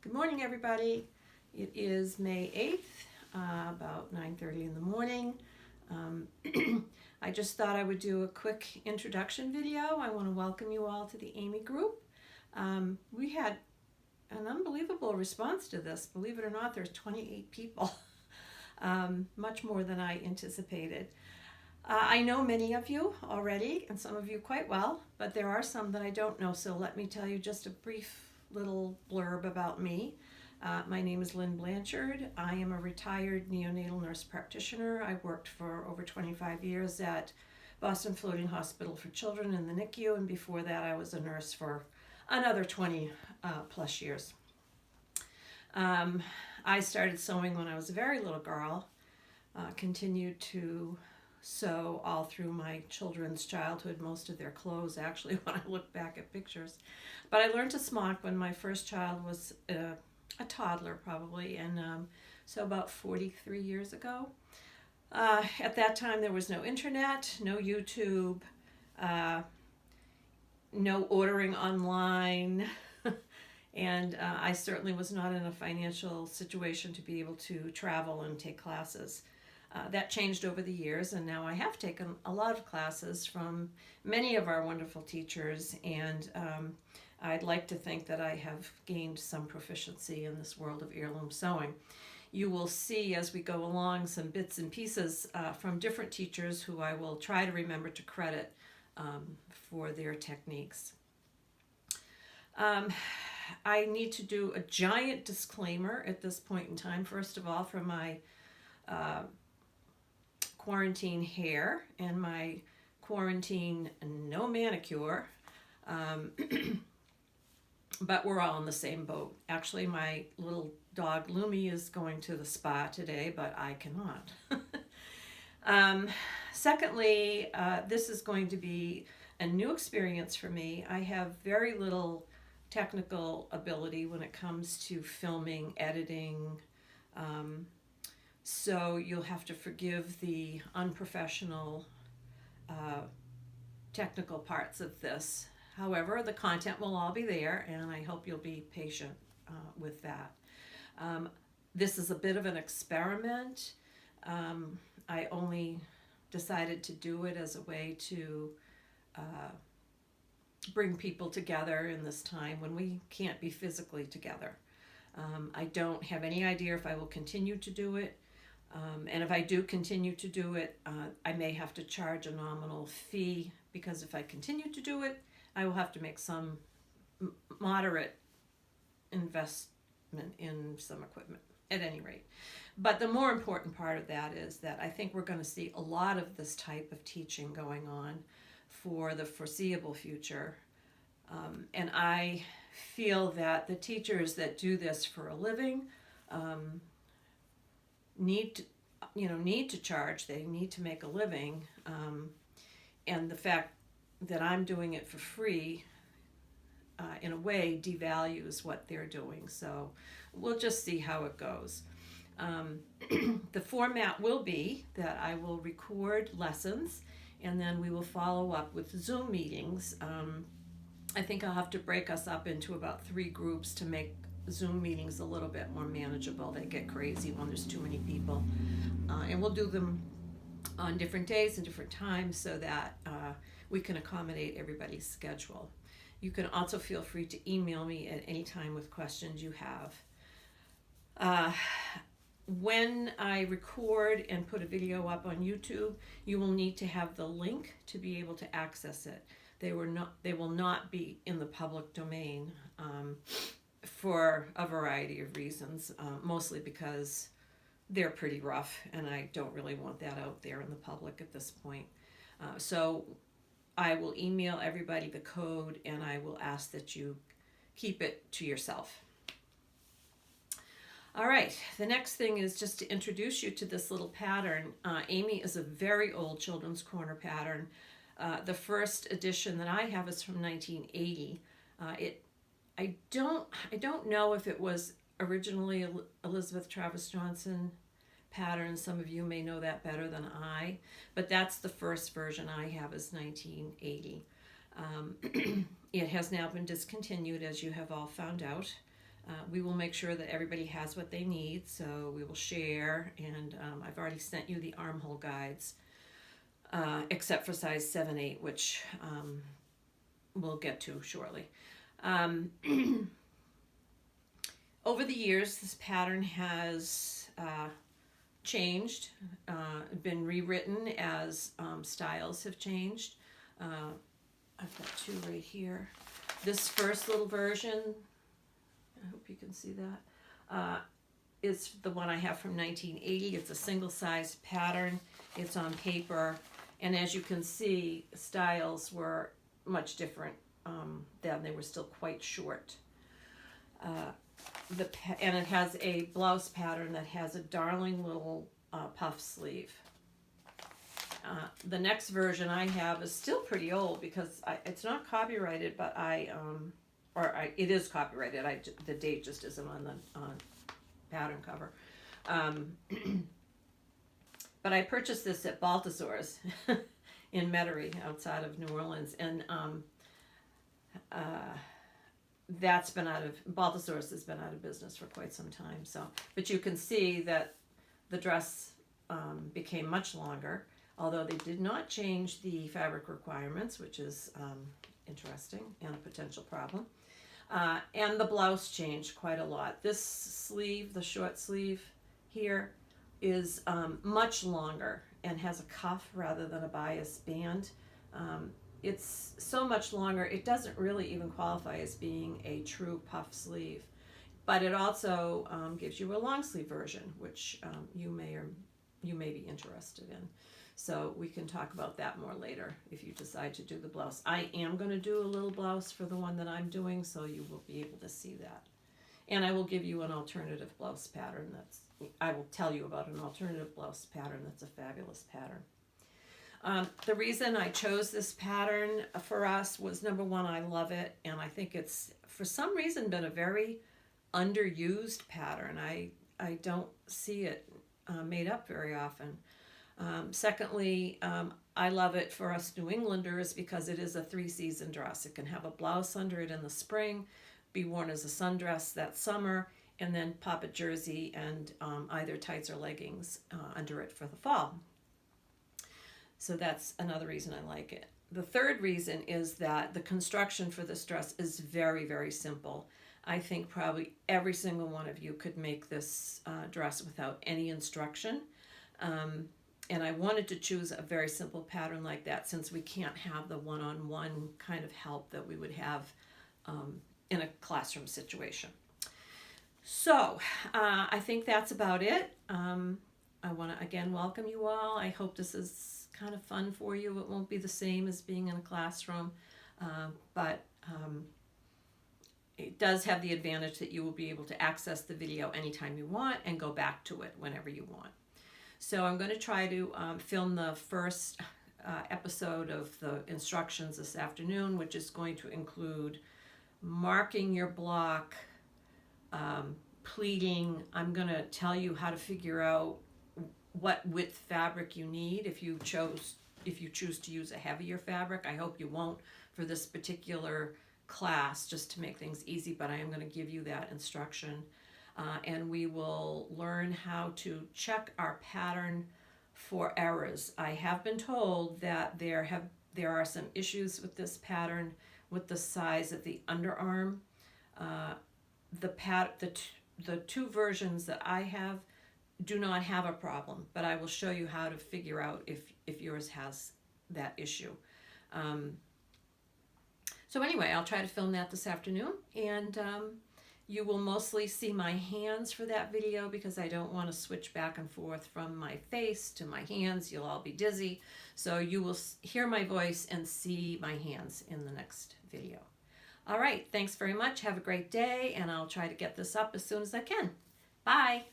Good morning, everybody. It is May 8th, about 9:30 in the morning. Um, I just thought I would do a quick introduction video. I want to welcome you all to the Amy Group. We had an unbelievable response to this. Believe it or not, there's 28 people, much more than I anticipated. I know many of you already, and some of you quite well, but there are some that I don't know, so let me tell you just a brief little blurb about me. My name is Lynn Blanchard. I am a retired neonatal nurse practitioner. I worked for over 25 years at Boston Floating Hospital for Children in the NICU, and before that I was a nurse for another 20 plus years. I started sewing when I was a very little girl, continued to sew all through my children's childhood, most of their clothes actually when I look back at pictures. But I learned to smock when my first child was a toddler probably, and so about 43 years ago. At that time there was no internet, no YouTube, no ordering online, and I certainly was not in a financial situation to be able to travel and take classes. That changed over the years, and now I have taken a lot of classes from many of our wonderful teachers, and I'd like to think that I have gained some proficiency in this world of heirloom sewing. You will see as we go along some bits and pieces from different teachers who I will try to remember to credit for their techniques. I need to do a giant disclaimer at this point in time. First of all, for my quarantine hair and my quarantine no manicure, but we're all in the same boat. Actually, my little dog Lumi is going to the spa today, but I cannot. Secondly, this is going to be a new experience for me. I have very little technical ability when it comes to filming, editing, so you'll have to forgive the unprofessional technical parts of this. However, the content will all be there, and I hope you'll be patient with that. This is a bit of an experiment. I only decided to do it as a way to bring people together in this time when we can't be physically together. I don't have any idea if I will continue to do it. And if I do continue to do it, I may have to charge a nominal fee, because if I continue to do it, I will have to make some moderate investment in some equipment, at any rate. But the more important part of that is that I think we're going to see a lot of this type of teaching going on for the foreseeable future. And I feel that the teachers that do this for a living need to charge. They need to make a living, and the fact that I'm doing it for free in a way devalues what they're doing. So we'll just see how it goes. The format will be that I will record lessons, and then we will follow up with Zoom meetings. I think I'll have to break us up into about 3 groups to make Zoom meetings a little bit more manageable. They get crazy when there's too many people. And we'll do them on different days and different times so that we can accommodate everybody's schedule. You can also feel free to email me at any time with questions you have. When I record and put a video up on YouTube, you will need to have the link to be able to access it. They will not be in the public domain for a variety of reasons, mostly because they're pretty rough, and I don't really want that out there in the public at this point. So I will email everybody the code, and I will ask that you keep it to yourself. All right, the next thing is just to introduce you to this little pattern. Amy is a very old Children's Corner pattern. The first edition that I have is from 1980. I don't know if it was originally Elizabeth Travis Johnson pattern. Some of you may know that better than I, but that's the first version I have, is 1980. It has now been discontinued, as you have all found out. We will make sure that everybody has what they need, so we will share, and I've already sent you the armhole guides, except for size 7-8, which we'll get to shortly. Over the years, this pattern has changed, been rewritten as styles have changed. I've got two right here. This first little version, I hope you can see that, is the one I have from 1980. It's a single-sized pattern. It's on paper, and as you can see, styles were much different then. They were still quite short. And it has a blouse pattern that has a darling little puff sleeve. The next version I have is still pretty old because it's not copyrighted, but it is copyrighted. The date just isn't on the pattern cover. But I purchased this at Balthazar's in Metairie, outside of New Orleans, and that's been Balthazar's has been out of business for quite some time. So, but you can see that the dress became much longer, although they did not change the fabric requirements, which is interesting and a potential problem. And the blouse changed quite a lot. This sleeve, the short sleeve here, is much longer and has a cuff rather than a bias band. It's so much longer, it doesn't really even qualify as being a true puff sleeve. But it also gives you a long sleeve version, which you may be interested in. So we can talk about that more later if you decide to do the blouse. I am going to do a little blouse for the one that I'm doing, so you will be able to see that. And I will give you an alternative blouse pattern I will tell you about an alternative blouse pattern that's a fabulous pattern. The reason I chose this pattern for us was, number one, I love it, and I think it's, for some reason, been a very underused pattern. I don't see it made up very often. Secondly, I love it for us New Englanders because it is a 3-season dress. It can have a blouse under it in the spring, be worn as a sundress that summer, and then pop a jersey and either tights or leggings under it for the fall. So that's another reason I like it. The third reason is that the construction for this dress is very, very simple. I think probably every single one of you could make this dress without any instruction. And I wanted to choose a very simple pattern like that since we can't have the one-on-one kind of help that we would have in a classroom situation. So I think that's about it. I want to again welcome you all. I hope this is kind of fun for you. It won't be the same as being in a classroom, but it does have the advantage that you will be able to access the video anytime you want and go back to it whenever you want. So I'm going to try to film the first episode of the instructions this afternoon, which is going to include marking your block, pleating. I'm going to tell you how to figure out what width fabric you need if you choose to use a heavier fabric. I hope you won't for this particular class, just to make things easy, but I am going to give you that instruction. And we will learn how to check our pattern for errors. I have been told that there are some issues with this pattern with the size of the underarm. The two versions that I have do not have a problem, but I will show you how to figure out if yours has that issue. So anyway, I'll try to film that this afternoon, and you will mostly see my hands for that video because I don't want to switch back and forth from my face to my hands. You'll all be dizzy. So you will hear my voice and see my hands in the next video. All right, thanks very much. Have a great day, and I'll try to get this up as soon as I can. Bye.